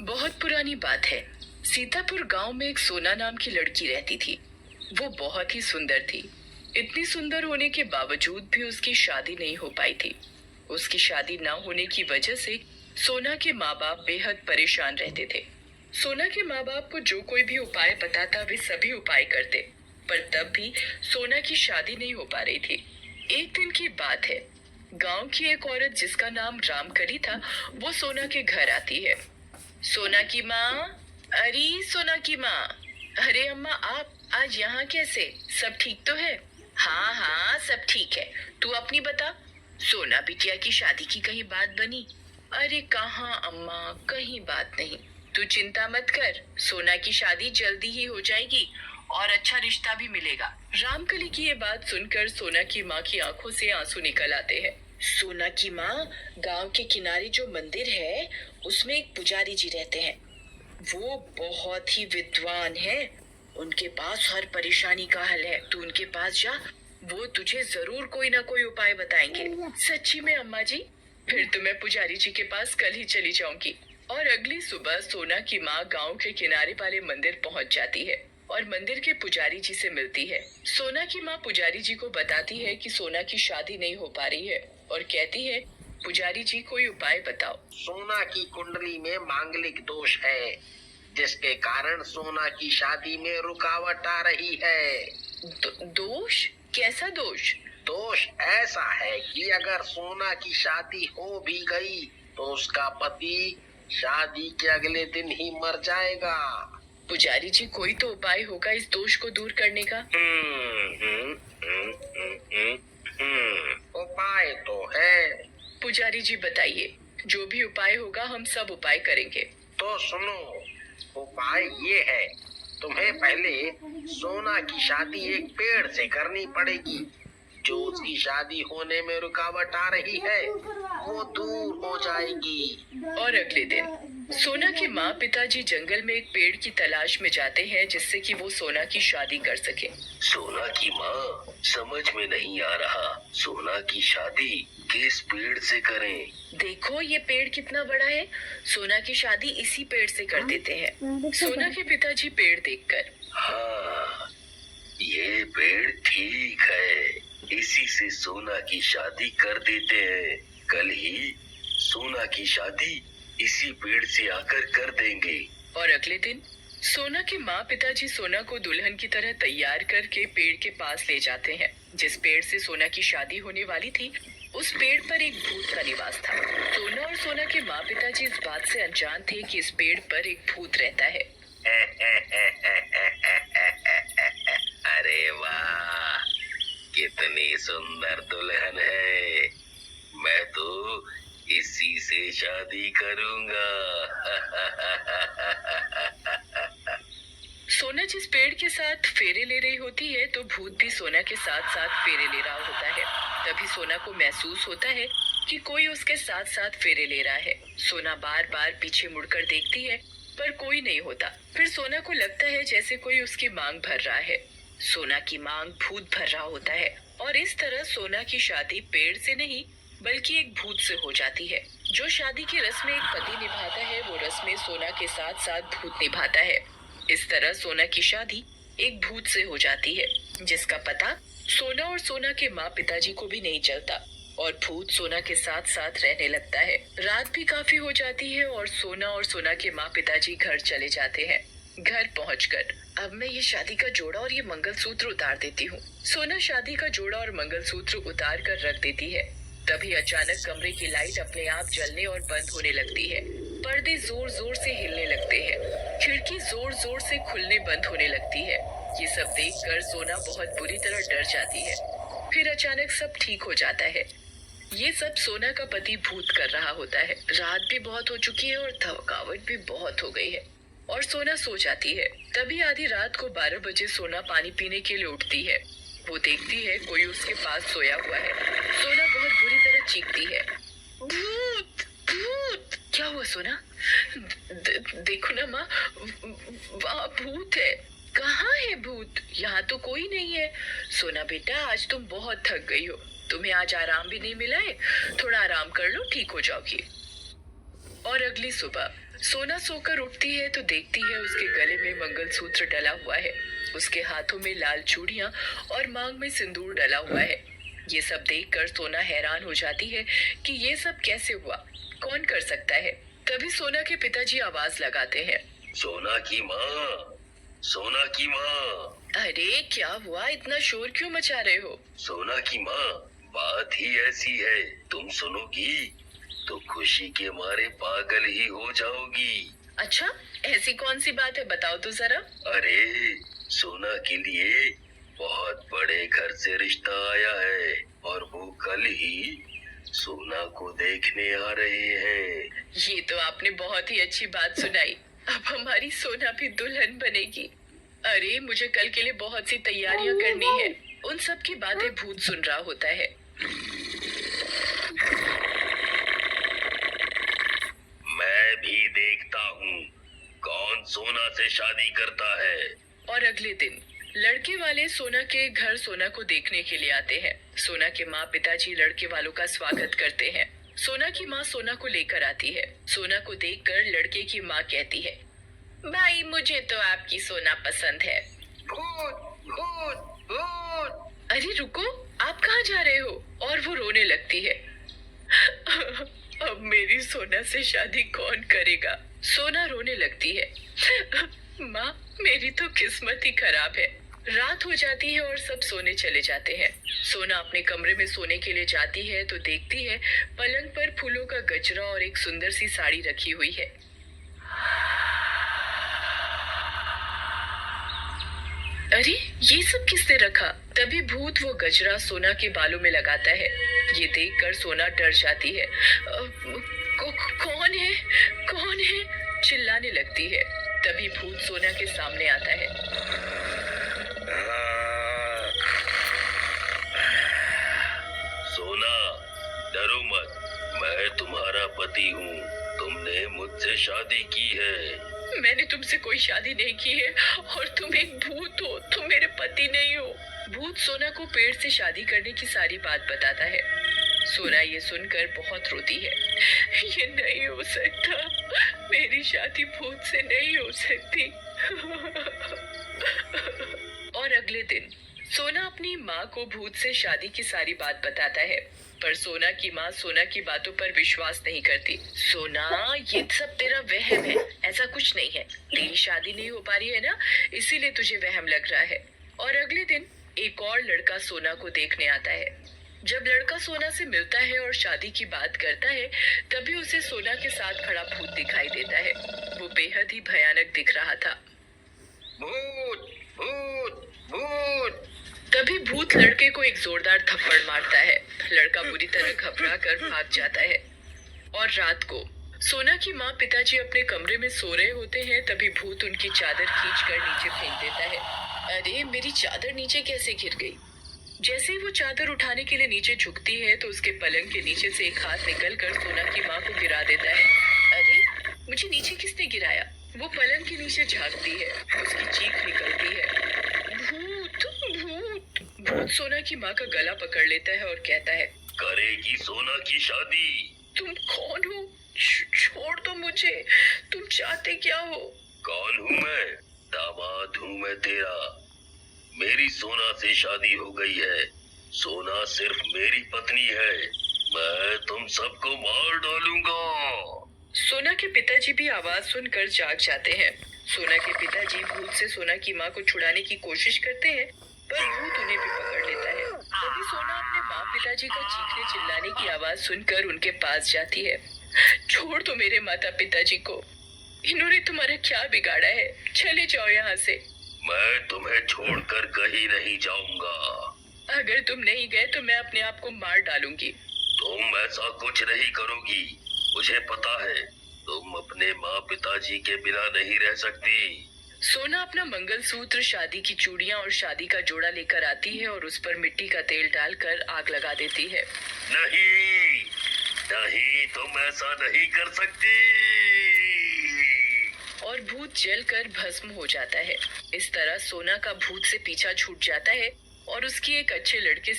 बहुत पुरानी बात है। सीतापुर गांव में एक सोना नाम की लड़की रहती थी। वो बहुत ही सुंदर थी। इतनी सुंदर होने के बावजूद भी उसकी शादी नहीं हो पाई थी। उसकी शादी ना होने की वजह से सोना के माँ बाप बेहद परेशान रहते थे। सोना के माँ बाप को जो कोई भी उपाय बताता वे सभी उपाय करते, पर तब भी सोना की शादी नहीं हो पा रही थी। एक दिन की बात है। गांव की एक औरत जिसका नाम रामकली था, वो सोना के घर आती है। सोना की माँ, अरे सोना की माँ। अरे अम्मा, आप आज यहाँ कैसे? सब ठीक तो है? हाँ हाँ, सब ठीक है। तू अपनी बता। सोना बिटिया की शादी की कहीं बात बनी? अरे कहाँ अम्मा, कहीं बात नहीं। तू चिंता मत कर, सोना की शादी जल्दी ही हो जाएगी और अच्छा रिश्ता भी मिलेगा। रामकली की ये बात सुनकर सोना की माँ की आंखों से आंसू निकल आते हैं। सोना की माँ, गांव के किनारे जो मंदिर है उसमें एक पुजारी जी रहते हैं। वो बहुत ही विद्वान है। उनके पास हर परेशानी का हल है। तू उनके पास जा, वो तुझे जरूर कोई ना कोई उपाय बताएंगे। सच्ची में अम्मा जी? फिर तो मैं पुजारी जी के पास कल ही चली जाऊंगी। और अगली सुबह सोना की माँ गांव के किनारे वाले मंदिर पहुंच जाती है और मंदिर के पुजारी जी से मिलती है। सोना की माँ पुजारी जी को बताती है कि सोना की शादी नहीं हो पा रही है और कहती है, पुजारी जी कोई उपाय बताओ। सोना की कुंडली में मांगलिक दोष है, जिसके कारण सोना की शादी में रुकावट आ रही है। दोष? कैसा दोष? दोष ऐसा है कि अगर सोना की शादी हो भी गई तो उसका पति शादी के अगले दिन ही मर जाएगा। पुजारी जी कोई तो उपाय होगा इस दोष को दूर करने का। उपाय तो है। पुजारी जी बताइए, जो भी उपाय होगा हम सब उपाय करेंगे। तो सुनो, उपाय ये है, तुम्हें पहले सोना की शादी एक पेड़ से करनी पड़ेगी। जो उसकी शादी होने में रुकावट आ रही है वो दूर हो जाएगी। और अगले दिन सोना की माँ पिताजी जंगल में एक पेड़ की तलाश में जाते हैं जिससे कि वो सोना की शादी कर सके। सोना की माँ, समझ में नहीं आ रहा, सोना की शादी किस पेड़ से करें? देखो ये पेड़ कितना बड़ा है, सोना की शादी इसी पेड़ से कर देते हैं। सोना के पिताजी पेड़ देखकर, हाँ, ये पेड़ ठीक है, इसी से सोना की शादी कर देते हैं। कल ही सोना की शादी इसी पेड़ से आकर कर देंगे। और अगले दिन सोना के माँ पिताजी सोना को दुल्हन की तरह तैयार करके पेड़ के पास ले जाते हैं। जिस पेड़ से सोना की शादी होने वाली थी, उस पेड़ पर एक भूत का निवास था। सोना और सोना के माँ पिताजी इस बात से अनजान थे कि इस पेड़ पर एक भूत रहता है। अरे वाह, कितनी सुंदर दुल्हन है, मैं तो इसी से शादी करूंगा। सोना जिस पेड़ के साथ फेरे ले रही होती है तो भूत भी सोना के साथ साथ फेरे ले रहा होता है। तभी सोना को महसूस होता है कि कोई उसके साथ साथ फेरे ले रहा है। सोना बार बार पीछे मुड़कर देखती है पर कोई नहीं होता। फिर सोना को लगता है जैसे कोई उसकी मांग भर रहा है। सोना की मांग भूत भर रहा होता है और इस तरह सोना की शादी पेड़ से नहीं बल्कि एक भूत से हो जाती है। जो शादी की रस्म एक पति निभाता है वो रस्में सोना के साथ साथ भूत निभाता है। इस तरह सोना की शादी एक भूत से हो जाती है जिसका पता सोना और सोना के माँ पिताजी को भी नहीं चलता और भूत सोना के साथ साथ रहने लगता है। रात भी काफी हो जाती है और सोना के माँ पिताजी घर चले जाते हैं। घर पहुंचकर अब मैं ये शादी का जोड़ा और ये मंगलसूत्र उतार देती हूँ। सोना शादी का जोड़ा और मंगलसूत्र उतार कर रख देती है। तभी अचानक कमरे की लाइट अपने आप जलने और बंद होने लगती है। पर्दे जोर जोर से हिलने लगते हैं। खिड़की जोर जोर से खुलने बंद होने लगती है। ये सब देखकर सोना बहुत बुरी तरह डर जाती है। फिर अचानक सब ठीक हो जाता है। ये सब सोना का पति भूत कर रहा होता है। रात भी बहुत हो चुकी है और थकावट भी बहुत हो गई है और सोना सो जाती है। तभी आधी रात को 12 बजे सोना पानी पीने के लिए उठती है। वो देखती है कोई उसके पास सोया हुआ है। सोना बहुत बुरी तरह चीखती है, भूत भूत। क्या हुआ सोना? देखो ना माँ, वहाँ भूत है। कहाँ है भूत? यहाँ तो कोई नहीं है। सोना बेटा, आज तुम बहुत थक गई हो, तुम्हें आज आराम भी नहीं मिला है। थोड़ा आराम कर लो, ठीक हो जाओगी। और अगली सुबह सोना सोकर उठती है तो देखती है उसके गले में मंगलसूत्र डला हुआ है, उसके हाथों में लाल चूड़ियां और मांग में सिंदूर डला हुआ है। ये सब देखकर सोना हैरान हो जाती है कि ये सब कैसे हुआ, कौन कर सकता है। तभी सोना के पिताजी आवाज लगाते हैं। सोना की माँ, सोना की माँ। अरे क्या हुआ, इतना शोर क्यों मचा रहे हो? सोना की माँ, बात ही ऐसी है, तुम सुनोगी तो खुशी के मारे पागल ही हो जाओगी। अच्छा, ऐसी कौन सी बात है, बताओ तो जरा। अरे, सोना के लिए बहुत बड़े घर से रिश्ता आया है और वो कल ही सोना को देखने आ रहे हैं। ये तो आपने बहुत ही अच्छी बात सुनाई। अब हमारी सोना भी दुल्हन बनेगी। अरे मुझे कल के लिए बहुत सी तैयारियां करनी है। उन सब की बातें भूत सुन रहा होता है। मैं भी देखता हूँ कौन सोना से शादी करता है। और अगले दिन लड़के वाले सोना के घर सोना को देखने के लिए आते हैं। सोना के माँ पिताजी लड़के वालों का स्वागत करते हैं। सोना की माँ सोना को लेकर आती है। सोना को देखकर लड़के की माँ कहती है, भाई मुझे तो आपकी सोना पसंद है। भूत, भूत, भूत। अरे रुको, आप कहाँ जा रहे हो? और वो रोने लगती है। अब मेरी सोना से शादी कौन करेगा? सोना रोने लगती है। माँ, मेरी तो किस्मत ही खराब है। रात हो जाती है और सब सोने चले जाते हैं। सोना अपने कमरे में सोने के लिए जाती है तो देखती है पलंग पर फूलों का गजरा और एक सुंदर सी साड़ी रखी हुई है। अरे ये सब किसने रखा? तभी भूत वो गजरा सोना के बालों में लगाता है। ये देखकर सोना डर जाती है। कौन है, कौन है? चिल्लाने लगती है। तभी भूत सोना के सामने आता है। सोना, डरो मत, मैं तुम्हारा पति हूँ, तुमने मुझसे शादी की है। मैंने तुमसे कोई शादी नहीं की है और तुम एक भूत हो, तुम मेरे पति नहीं हो। भूत सोना को पेड़ से शादी करने की सारी बात बताता है। सोना ये सुनकर बहुत रोती है। ये नहीं हो सकता, मेरी शादी भूत से नहीं हो सकती। और अगले दिन सोना अपनी माँ को भूत से शादी की सारी बात बताता है, पर सोना की माँ सोना की बातों पर विश्वास नहीं करती। सोना, ये सब तेरा वहम है, ऐसा कुछ नहीं है। तेरी शादी नहीं हो पा रही है ना, इसीलिए तुझे वहम लग रहा है। और अगले दिन एक और लड़का सोना को देखने आता है। जब लड़का सोना से मिलता है और शादी की बात करता है, तभी उसे सोना के साथ खड़ा भूत दिखाई देता है। वो बेहद ही भयानक दिख रहा था। भूत, भूत, भूत। तभी भूत लड़के को एक जोरदार थप्पड़ मारता है। लड़का बुरी तरह घबरा कर भाग जाता है। और रात को सोना की माँ पिताजी अपने कमरे में सो रहे होते हैं, तभी भूत उनकी चादर खींचकर नीचे फेंक देता है। अरे मेरी चादर नीचे कैसे गिर गई? जैसे ही वो चादर उठाने के लिए नीचे झुकती है तो उसके पलंग के नीचे से एक हाथ निकलकर सोना की माँ को गिरा देता है। अरे मुझे नीचे किसने गिराया? वो पलंग के नीचे झांकती है, उसकी चीख निकलती है, भूत, भूत। भूत सोना की माँ का गला पकड़ लेता है और कहता है, करेगी सोना की शादी। तुम कौन हो? छोड़ दो मुझे, तुम चाहते क्या हो? कौन हूँ मैं? दामाद हूँ मैं तेरा। मेरी सोना से शादी हो गई है। सोना सिर्फ मेरी पत्नी है। मैं तुम सबको मार डालूंगा। सोना के पिताजी भी आवाज सुनकर जाग जाते हैं। सोना के पिताजी भूत से सोना की माँ को छुड़ाने की कोशिश करते हैं, पर भूत उन्हें भी पकड़ लेता है। तभी सोना अपने माँ पिताजी का चीखने चिल्लाने की आवाज सुनकर उनके पास जाती है। छोड़ दो मेरे माता पिताजी को, इन्होंने तुम्हारा क्या बिगाड़ा है? चले जाओ यहाँ से। मैं तुम्हें छोड़कर कहीं नहीं जाऊंगा। अगर तुम नहीं गए तो मैं अपने आप को मार डालूंगी। तुम ऐसा कुछ नहीं करोगी, मुझे पता है तुम अपने माँ पिताजी के बिना नहीं रह सकती। सोना अपना मंगलसूत्र, शादी की चूड़ियां और शादी का जोड़ा लेकर आती है और उस पर मिट्टी का तेल डालकर आग लगा देती है। नहीं, नहीं, तुम ऐसा नहीं कर सकती। और भूत जलकर भस्म हो जाता है। इस तरह सोना का भूत से पीछा छूट जाता है और उसकी एक अच्छे लड़के